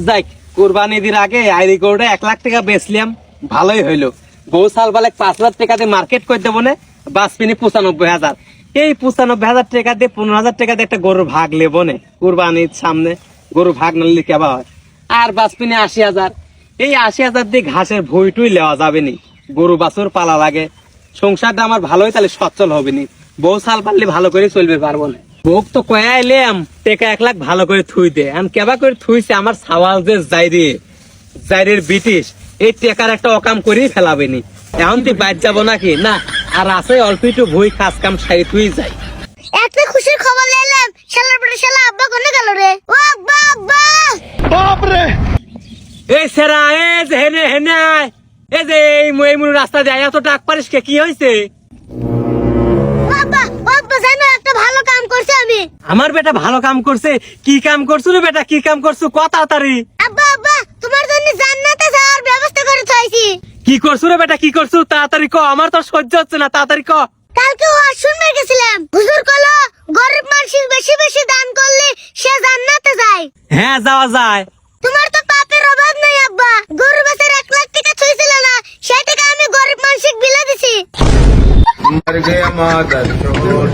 যাই কুরবানি ঈদের আগে আইডি কোডে 1 লাখ টাকা বেচলাম, ভালোই হইলো। বউ সাল বালে 5 লাখ টাকা দিয়ে মার্কেট করে দেবো না, বাঁচপিনি 95,000। এই 95,000 টাকা দিয়ে 15,000 টাকা দিয়ে একটা গরুর ভাগ লেবো না, কুরবানির সামনে গরু ভাগ না নিলে কেবা হয়। আর বাঁচপিনি 80,000, এই 80,000 দিয়ে ঘাসের ভুইটুই লেওয়া যাবে নি, গরু বাছুর পালা লাগে। সংসারটা আমার ভালোই তাহলে সচ্ছল হবে নি, বউ সাল পারলে ভালো করে চলবে পারবো না। বউক তো কয়া এলাম টেকা 1 লাখ ভালো করে থুই দে, আমি কেবা করে থুইছে আমার সাওয়াল যে জাইরের ব্রিটিশ, এই টেকার একটা অকাম করেই ফেলাবেনি। এখন তুই বাইর যাবো নাকি না, আর আছে অল্প একটু ভুই কাজ কাম সারি তুই যাই। একটা খুশির খবর নিলাম, শালার পরে শালা আব্বা কোনে গেল রে? ও আব্বা আব্বা! বাপ রে! এই সেরা এই যে হেনে হেনে আয়। এই যে এই মুই রাস্তা দিয়ে এত ডাক পারিস কে, কি হয়েছে? আব্বা আব্বা জানো একটা ভালো কাম করছি আমি। আমার বেটা ভালো কাম করছে? কি কাম করছো রে বেটা, কি কাম করছো কত তাড়াতাড়ি? আব্বা আব্বা তোমার জন্য জান্নাতে যাওয়ার ব্যবস্থা করে চাইছি। কি করছো রে বেটা, কি করছো তাড়াতাড়ি ক, আমার তো সহ্য হচ্ছে না, তাড়াতাড়ি ক। কালকে ওয়াজ শুনতে গেছিলাম, হুজুর কলো গরিব মানুষ বেশি বেশি দান করলে সে জান্নাতে যায়। হ্যাঁ যাওয়া যায়। তোমার তো পাপের অভাব নাই আব্বা, গরু বেচার 1 লাখ টাকা ছুঁয়েছিল না, সেই টাকা আমি গরিব মানুষকে বিলে দিছি। मर गया मादर चोर।